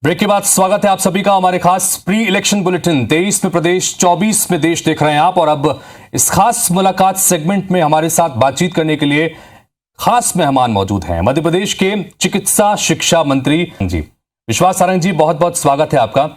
Break के बाद स्वागत है आप सभी का हमारे खास प्री इलेक्शन बुलेटिन 23 में प्रदेश 24 में देश देख रहे हैं आप। और अब इस खास मुलाकात सेगमेंट में हमारे साथ बातचीत करने के लिए खास मेहमान मौजूद हैं मध्य प्रदेश के चिकित्सा शिक्षा मंत्री जी विश्वास सारंग जी, बहुत बहुत स्वागत है आपका।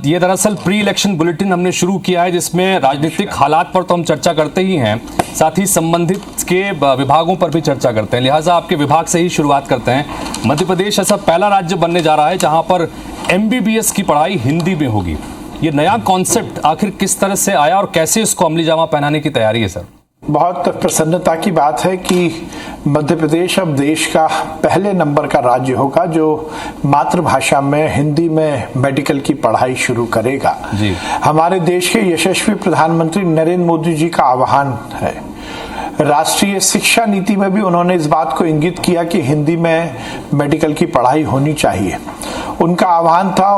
ये दरअसल प्री इलेक्शन बुलेटिन हमने शुरू किया है जिसमें राजनीतिक हालात पर तो हम चर्चा करते ही हैं, साथ ही संबंधित के विभागों पर भी चर्चा करते हैं। लिहाजा आपके विभाग से ही शुरुआत करते हैं। मध्य प्रदेश ऐसा पहला राज्य बनने जा रहा है जहां पर MBBS की पढ़ाई हिंदी में होगी। ये नया कॉन्सेप्ट आखिर किस तरह से आया और कैसे इसको अमली जामा पहनाने की तैयारी है सर? बहुत प्रसन्नता की बात है कि मध्य प्रदेश अब देश का पहले नंबर का राज्य होगा जो मातृभाषा में हिंदी में मेडिकल की पढ़ाई शुरू करेगा जी। हमारे देश के यशस्वी प्रधानमंत्री नरेंद्र मोदी जी का आह्वान है। राष्ट्रीय शिक्षा नीति में भी उन्होंने इस बात को इंगित किया कि हिंदी में मेडिकल की पढ़ाई होनी चाहिए। उनका आह्वान था,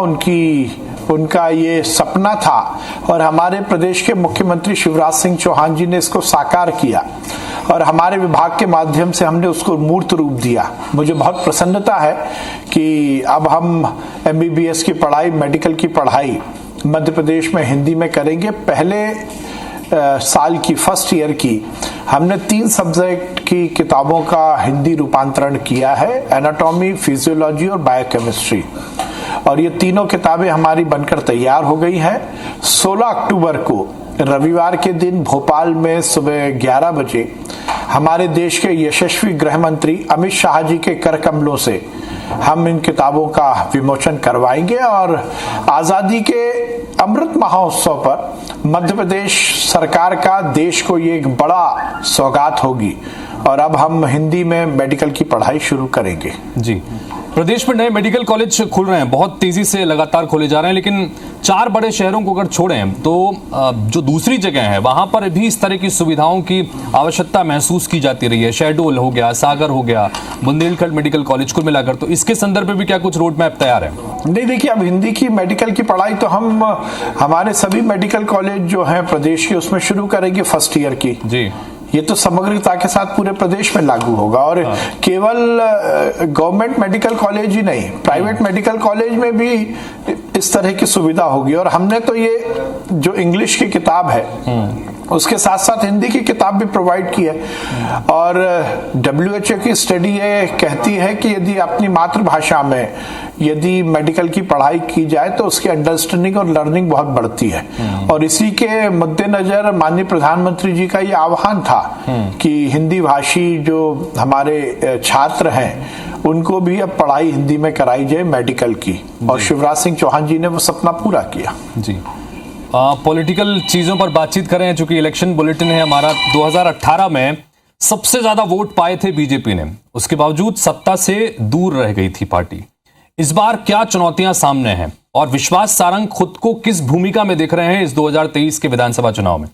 उनका ये सपना था और हमारे प्रदेश के मुख्यमंत्री शिवराज सिंह चौहान जी ने इसको साकार किया और हमारे विभाग के माध्यम से हमने उसको मूर्त रूप दिया। मुझे बहुत प्रसन्नता है कि अब हम MBBS की पढ़ाई, मेडिकल की पढ़ाई मध्य प्रदेश में हिंदी में करेंगे। पहले साल की फर्स्ट ईयर की हमने 3 सब्जेक्ट की किताबों का हिंदी रूपांतरण किया है, एनाटॉमी, फिजियोलॉजी और बायोकेमिस्ट्री। और ये तीनों किताबें हमारी बनकर तैयार हो गई हैं। 16 अक्टूबर को रविवार के दिन भोपाल में सुबह 11 बजे हमारे देश के यशस्वी गृह मंत्री अमित शाह जी के कर कमलों से हम इन किताबों का विमोचन करवाएंगे और आजादी के अमृत महोत्सव पर मध्य प्रदेश सरकार का देश को ये एक बड़ा सौगात होगी और अब हम हिंदी में मेडिकल की पढ़ाई शुरू करेंगे। जी, प्रदेश में नए मेडिकल कॉलेज खुल रहे हैं, बहुत तेजी से लगातार खोले जा रहे हैं, लेकिन 4 बड़े शहरों को अगर छोड़ें तो जो दूसरी जगह है वहां पर भी इस तरह की सुविधाओं की आवश्यकता महसूस की जाती रही है। शहडोल हो गया, सागर हो गया, बुंदेलखंड मेडिकल कॉलेज कुल मिलाकर, तो इसके संदर्भ में भी क्या कुछ रोड मैप तैयार है? नहीं, देखिए, अब हिंदी की मेडिकल की पढ़ाई तो हम हमारे सभी मेडिकल कॉलेज जो हैं प्रदेश के उसमें शुरू करेंगे फर्स्ट ईयर की। जी, ये तो समग्रता के साथ पूरे प्रदेश में लागू होगा और केवल गवर्नमेंट मेडिकल कॉलेज ही नहीं, प्राइवेट मेडिकल कॉलेज में भी इस तरह की सुविधा होगी। और हमने तो ये जो इंग्लिश की किताब है उसके साथ साथ हिंदी की किताब भी प्रोवाइड की है। और WHO की स्टडी ये कहती है कि यदि अपनी मातृभाषा में यदि मेडिकल की पढ़ाई की जाए तो उसकी अंडरस्टैंडिंग और लर्निंग बहुत बढ़ती है। और इसी के मद्देनजर माननीय प्रधानमंत्री जी का ये आह्वान था कि हिंदी भाषी जो हमारे छात्र हैं उनको भी अब पढ़ाई हिंदी में कराई जाए मेडिकल की, और शिवराज सिंह चौहान जी ने वो सपना पूरा किया। जी, पॉलिटिकल चीजों पर बातचीत कर रहे हैं, चूंकि इलेक्शन बुलेटिन है हमारा। 2018 में सबसे ज्यादा वोट पाए थे बीजेपी ने, उसके बावजूद सत्ता से दूर रह गई थी पार्टी। इस बार क्या चुनौतियां सामने हैं और विश्वास सारंग खुद को किस भूमिका में देख रहे हैं इस 2023 के विधानसभा चुनाव में?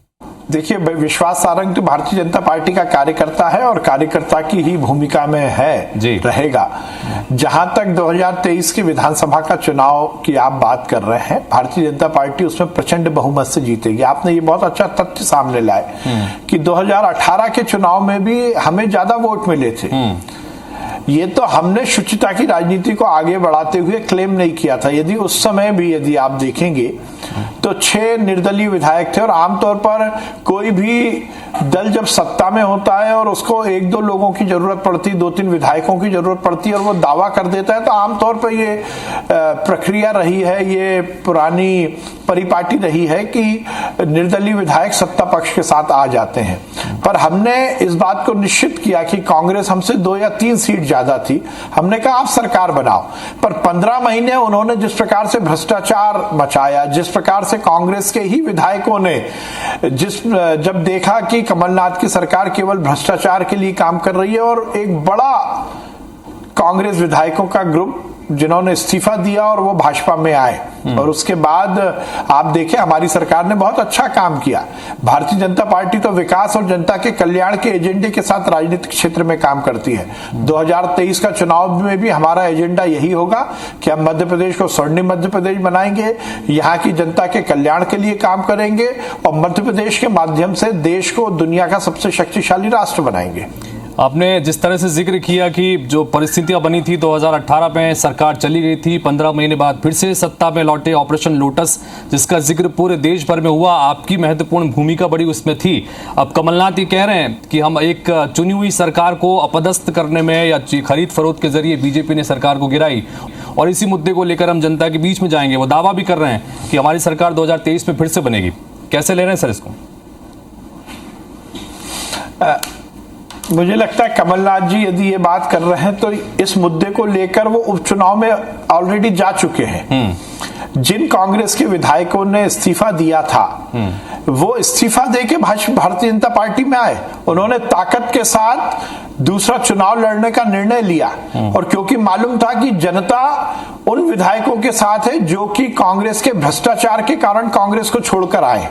देखिए, विश्वास सारंग तो भारतीय जनता पार्टी का कार्यकर्ता है और कार्यकर्ता की ही भूमिका में है, रहेगा। जहां तक 2023 की विधानसभा का चुनाव की आप बात कर रहे हैं, भारतीय जनता पार्टी उसमें प्रचंड बहुमत से जीतेगी। आपने ये बहुत अच्छा तथ्य सामने लाए कि 2018 के चुनाव में भी हमें ज्यादा वोट मिले थे। ये तो हमने शुचिता की राजनीति को आगे बढ़ाते हुए क्लेम नहीं किया था। यदि उस समय भी यदि आप देखेंगे तो 6 निर्दलीय विधायक थे और आमतौर पर कोई भी दल जब सत्ता में होता है और उसको 1-2 लोगों की जरूरत पड़ती, 2-3 विधायकों की जरूरत पड़ती है और वो दावा कर देता है, तो आमतौर पर ये प्रक्रिया रही है, ये पुरानी परिपाटी रही है कि निर्दलीय विधायक सत्ता पक्ष के साथ आ जाते हैं। पर हमने इस बात को निश्चित किया कि कांग्रेस हमसे 2 या 3 सीट ज्यादा थी। हमने कहा आप सरकार बनाओ, पर 15 महीने उन्होंने जिस प्रकार से भ्रष्टाचार मचाया, जिस प्रकार से कांग्रेस के ही विधायकों ने जब देखा कि कमलनाथ की सरकार केवल भ्रष्टाचार के लिए काम कर रही है, और एक बड़ा कांग्रेस विधायकों का ग्रुप जिन्होंने इस्तीफा दिया और वो भाजपा में आए, और उसके बाद आप देखें हमारी सरकार ने बहुत अच्छा काम किया। भारतीय जनता पार्टी तो विकास और जनता के कल्याण के एजेंडे के साथ राजनीतिक क्षेत्र में काम करती है। 2023 का चुनाव में भी हमारा एजेंडा यही होगा कि हम मध्य प्रदेश को स्वर्णिम मध्य प्रदेश बनाएंगे, यहाँ की जनता के कल्याण के लिए काम करेंगे और मध्य प्रदेश के माध्यम से देश को दुनिया का सबसे शक्तिशाली राष्ट्र बनाएंगे। आपने जिस तरह से जिक्र किया कि जो परिस्थितियां बनी थी 2018 में, सरकार चली गई थी, 15 महीने बाद फिर से सत्ता में लौटे ऑपरेशन लोटस, जिसका जिक्र पूरे देश भर में हुआ, आपकी महत्वपूर्ण भूमिका बड़ी उसमें थी। अब कमलनाथ ये कह रहे हैं कि हम एक चुनी हुई सरकार को अपदस्थ करने में या खरीद फरोख्त के जरिए बीजेपी ने सरकार को गिराई और इसी मुद्दे को लेकर हम जनता के बीच में जाएंगे। वो दावा भी कर रहे हैं कि हमारी सरकार 2023 में फिर से बनेगी। कैसे ले रहे हैं सर इसको? मुझे लगता है कमलनाथ जी यदि ये बात कर रहे हैं तो इस मुद्दे को लेकर वो उपचुनाव में ऑलरेडी जा चुके हैं। जिन कांग्रेस के विधायकों ने इस्तीफा दिया था वो इस्तीफा देके भारतीय जनता पार्टी में आए। उन्होंने ताकत के साथ दूसरा चुनाव लड़ने का निर्णय लिया और क्योंकि मालूम था कि जनता उन विधायकों के साथ है जो कि कांग्रेस के भ्रष्टाचार के कारण कांग्रेस को छोड़कर आए,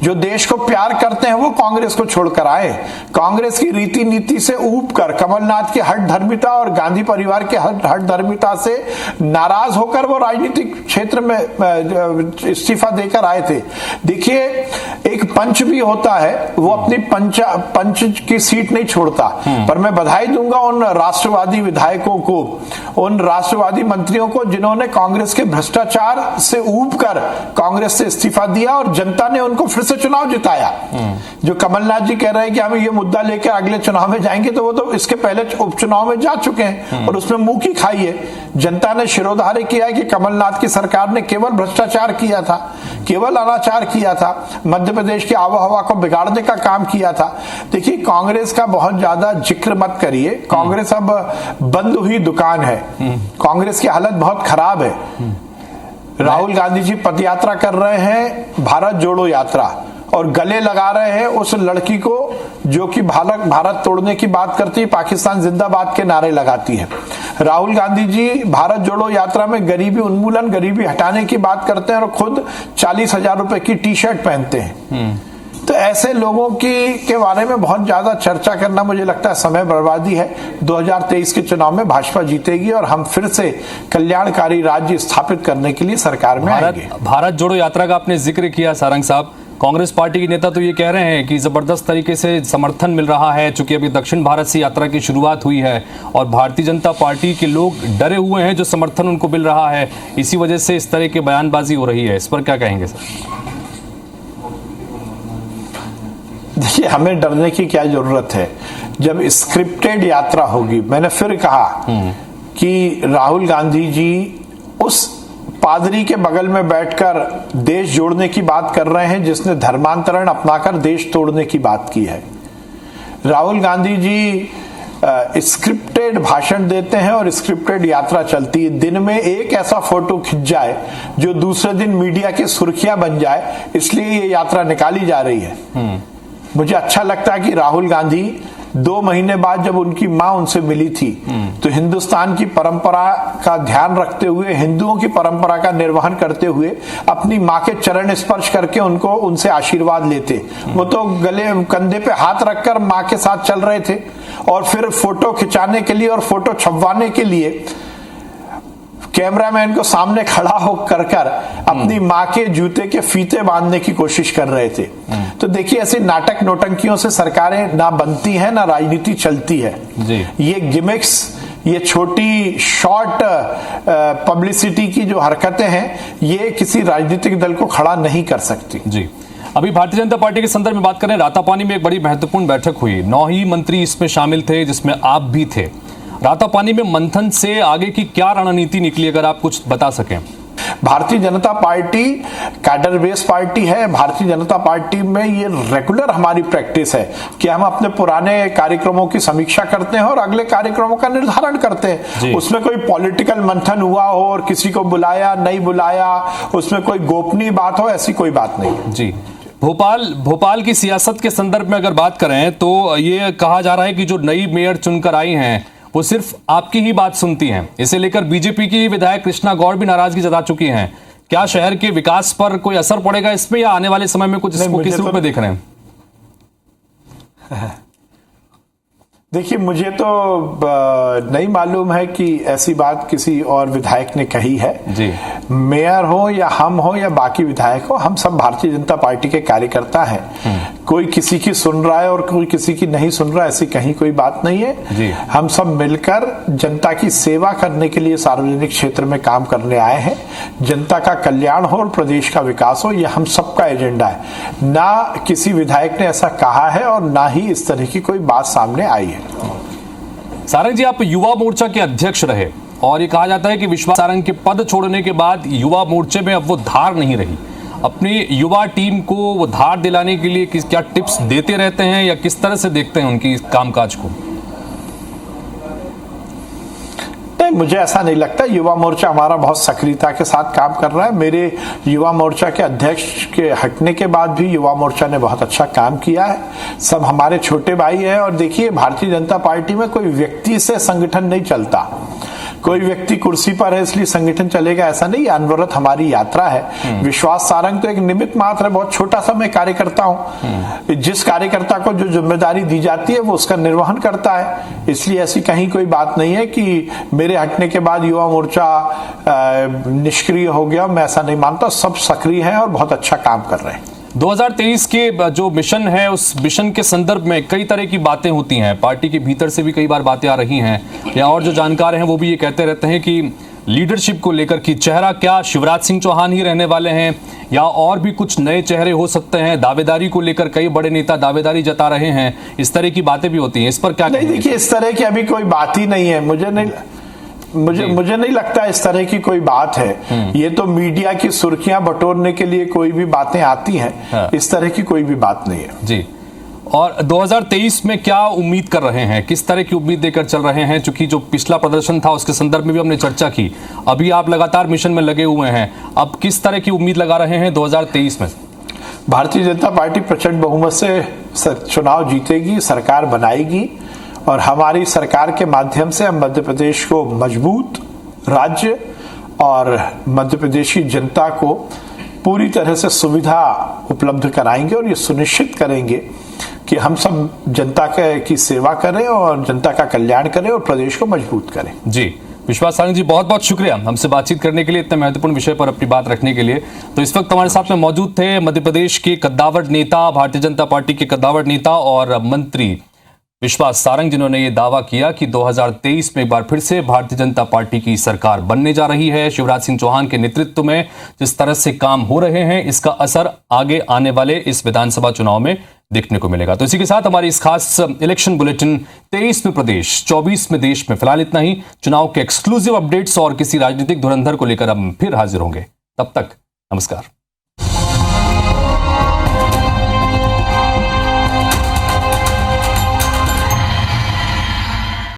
जो देश को प्यार करते हैं वो कांग्रेस को छोड़कर आए। कांग्रेस की रीति नीति से ऊब कर कमलनाथ की हठ धर्मिता और गांधी परिवार के हठ धर्मिता से नाराज होकर वो राजनीतिक क्षेत्र में इस्तीफा देकर आए थे। देखिए, एक पंच भी होता है, वो अपनी पंच की सीट नहीं छोड़ता। पर मैं बधाई दूंगा उन राष्ट्रवादी विधायकों को, उन राष्ट्रवादी मंत्रियों को जिन्होंने कांग्रेस के भ्रष्टाचार से ऊब कर कांग्रेस से इस्तीफा दिया और जनता ने उनको फिर से चुनाव जिताया। जो कमलनाथ जी कह रहे हैं कि हम ये मुद्दा लेकर अगले चुनाव में जाएंगे, तो वो तो इसके पहले उपचुनाव में जा चुके हैं और उसमें मुंह की खाई है। जनता ने शिरोधार्य किया है कि कमलनाथ की सरकार ने केवल भ्रष्टाचार किया था, केवल अनाचार किया था, मध्य प्रदेश की आबोहवा को बिगाड़ने का काम किया था। देखिए, कांग्रेस का बहुत ज्यादा जिक्र मत करिए। कांग्रेस अब बंद हुई दुकान है। कांग्रेस की हालत बहुत खराब है। राहुल गांधी जी पदयात्रा कर रहे हैं, भारत जोड़ो यात्रा, और गले लगा रहे हैं उस लड़की को जो कि भारत तोड़ने की बात करती है, पाकिस्तान जिंदाबाद के नारे लगाती है। राहुल गांधी जी भारत जोड़ो यात्रा में गरीबी उन्मूलन, गरीबी हटाने की बात करते हैं और खुद 40,000 रुपए की टी शर्ट पहनते हैं। तो ऐसे लोगों के बारे में बहुत ज्यादा चर्चा करना मुझे लगता है समय बर्बादी है। 2023 के चुनाव में भाजपा जीतेगी और हम फिर से कल्याणकारी राज्य स्थापित करने के लिए सरकार में आएंगे। भारत जोड़ो यात्रा का आपने जिक्र किया सारंग साहब, कांग्रेस पार्टी के नेता तो ये कह रहे हैं कि जबरदस्त तरीके से समर्थन मिल रहा है, चूंकि अभी दक्षिण भारत से यात्रा की शुरुआत हुई है और भारतीय जनता पार्टी के लोग डरे हुए हैं जो समर्थन उनको मिल रहा है, इसी वजह से इस तरह की बयानबाजी हो रही है। इस पर क्या कहेंगे सर? देखिए, हमें डरने की क्या जरूरत है। जब स्क्रिप्टेड यात्रा होगी, मैंने फिर कहा कि राहुल गांधी जी उस पादरी के बगल में बैठकर देश जोड़ने की बात कर रहे हैं जिसने धर्मांतरण अपनाकर देश तोड़ने की बात की है। राहुल गांधी जी स्क्रिप्टेड भाषण देते हैं और स्क्रिप्टेड यात्रा चलती है। दिन में एक ऐसा फोटो खिंच जाए जो दूसरे दिन मीडिया की सुर्खियां बन जाए, इसलिए ये यात्रा निकाली जा रही है। मुझे अच्छा लगता है कि राहुल गांधी 2 महीने बाद जब उनकी मां उनसे मिली थी तो हिंदुस्तान की परंपरा का ध्यान रखते हुए, हिंदुओं की परंपरा का निर्वहन करते हुए अपनी मां के चरण स्पर्श करके उनसे आशीर्वाद लेते। वो तो गले कंधे पे हाथ रखकर मां के साथ चल रहे थे और फिर फोटो खिंचाने के लिए और फोटो छपवाने के लिए कैमरामैन को सामने खड़ा होकर अपनी मां के जूते के फीते बांधने की कोशिश कर रहे थे। तो देखिए, ऐसे नाटक नौटंकियों से सरकारें ना बनती हैं ना राजनीति चलती है जी। ये गिमिक्स, ये छोटी शॉर्ट पब्लिसिटी की जो हरकतें हैं, ये किसी राजनीतिक दल को खड़ा नहीं कर सकती जी। अभी भारतीय जनता पार्टी के संदर्भ में बात करें, रातापानी में एक बड़ी महत्वपूर्ण बैठक हुई, 9 ही मंत्री इसमें शामिल थे जिसमें आप भी थे। रातापानी में मंथन से आगे की क्या रणनीति निकली, अगर आप कुछ बता सकें? Bharatiya Janata party cadre base party है। भारतीय जनता पार्टी में ये रेगुलर हमारी प्रैक्टिस है कि हम अपने पुराने कार्यक्रमों की समीक्षा करते हैं और अगले कार्यक्रमों का निर्धारण करते हैं। उसमें कोई पॉलिटिकल मंथन हुआ हो और किसी को बुलाया नहीं बुलाया, उसमें कोई गोपनीय बात हो, ऐसी कोई बात नहीं जी। भोपाल की सियासत के संदर्भ में अगर बात करें तो ये कहा जा रहा है कि जो नई मेयर चुनकर आई हैं वो सिर्फ आपकी ही बात सुनती हैं। इसे लेकर बीजेपी की विधायक कृष्णा गौड़ भी नाराजगी जता चुकी हैं। क्या शहर के विकास पर कोई असर पड़ेगा इसमें, या आने वाले समय में कुछ इसको किस रूप में देख रहे हैं? देखिए, मुझे तो नहीं मालूम है कि ऐसी बात किसी और विधायक ने कही है जी। मेयर हो या हम हो या बाकी विधायक हो, हम सब भारतीय जनता पार्टी के कार्यकर्ता हैं। कोई किसी की सुन रहा है और कोई किसी की नहीं सुन रहा है, ऐसी कहीं कोई बात नहीं है जी। हम सब मिलकर जनता की सेवा करने के लिए सार्वजनिक क्षेत्र में काम करने आए हैं। जनता का कल्याण हो और प्रदेश का विकास हो, यह हम सबका एजेंडा है। ना किसी विधायक ने ऐसा कहा है और ना ही इस तरह की कोई बात सामने आई है। सारंग जी, आप युवा मोर्चा के अध्यक्ष रहे और ये कहा जाता है कि विश्वास सारंग के पद छोड़ने के बाद युवा मोर्चे में अब वो धार नहीं रही। अपनी युवा टीम को वो धार दिलाने के लिए क्या टिप्स देते रहते हैं या किस तरह से देखते हैं उनकी कामकाज को? नहीं, मुझे ऐसा नहीं लगता। युवा मोर्चा हमारा बहुत सक्रियता के साथ काम कर रहा है। मेरे युवा मोर्चा के अध्यक्ष के हटने के बाद भी युवा मोर्चा ने बहुत अच्छा काम किया है। सब हमारे छोटे भाई हैं। और देखिए, भारतीय जनता पार्टी में कोई व्यक्ति से संगठन नहीं चलता। कोई व्यक्ति कुर्सी पर है इसलिए संगठन चलेगा, ऐसा नहीं। अनवरत हमारी यात्रा है। विश्वास सारंग तो एक निमित्त मात्र है, बहुत छोटा सा मैं कार्यकर्ता हूं। जिस कार्यकर्ता को जो जिम्मेदारी दी जाती है वो उसका निर्वहन करता है। इसलिए ऐसी कहीं कोई बात नहीं है कि मेरे हटने के बाद युवा मोर्चा निष्क्रिय हो गया। मैं ऐसा नहीं मानता। सब सक्रिय हैं और बहुत अच्छा काम कर रहे हैं। 2023 के जो मिशन है, उस मिशन के संदर्भ में कई तरह की बातें होती हैं। पार्टी के भीतर से भी कई बार बातें आ रही हैं, या और जो जानकार हैं वो भी ये कहते रहते हैं कि लीडरशिप को लेकर कि चेहरा क्या शिवराज सिंह चौहान ही रहने वाले हैं या और भी कुछ नए चेहरे हो सकते हैं। दावेदारी को लेकर कई बड़े नेता दावेदारी जता रहे हैं। इस तरह की बातें भी होती हैं। इस पर क्या नहीं, देखिए, इस तरह की अभी कोई बात ही नहीं है। मुझे नहीं लगता इस तरह की कोई बात है। ये तो मीडिया की सुर्खियां बटोरने के लिए कोई भी बातें आती हैं। हाँ। इस तरह की कोई भी बात नहीं है जी। और 2023 में क्या उम्मीद कर रहे हैं, किस तरह की उम्मीद देकर चल रहे हैं? चूंकि जो पिछला प्रदर्शन था उसके संदर्भ में भी हमने चर्चा की। अभी आप लगातार मिशन में लगे हुए हैं, अब किस तरह की उम्मीद लगा रहे हैं 2023 में? भारतीय जनता पार्टी प्रचंड बहुमत से चुनाव जीतेगी, सरकार बनाएगी और हमारी सरकार के माध्यम से हम मध्य प्रदेश को मजबूत राज्य और मध्य प्रदेश की जनता को पूरी तरह से सुविधा उपलब्ध कराएंगे और ये सुनिश्चित करेंगे कि हम सब जनता की सेवा करें और जनता का कल्याण करें और प्रदेश को मजबूत करें। जी, विश्वास सारंग जी, बहुत बहुत शुक्रिया हमसे बातचीत करने के लिए, इतने महत्वपूर्ण विषय पर अपनी बात रखने के लिए। तो इस वक्त हमारे साथ में मौजूद थे मध्य प्रदेश के कद्दावर नेता, भारतीय जनता पार्टी के कद्दावर नेता और मंत्री विश्वास सारंग, जिन्होंने ये दावा किया कि 2023 में एक बार फिर से भारतीय जनता पार्टी की सरकार बनने जा रही है। शिवराज सिंह चौहान के नेतृत्व में जिस तरह से काम हो रहे हैं, इसका असर आगे आने वाले इस विधानसभा चुनाव में देखने को मिलेगा। तो इसी के साथ हमारी इस खास इलेक्शन बुलेटिन 23 में प्रदेश 24 में देश में फिलहाल इतना ही। चुनाव के एक्सक्लूसिव अपडेट्स और किसी राजनीतिक धुरंधर को लेकर हम फिर हाजिर होंगे। तब तक नमस्कार।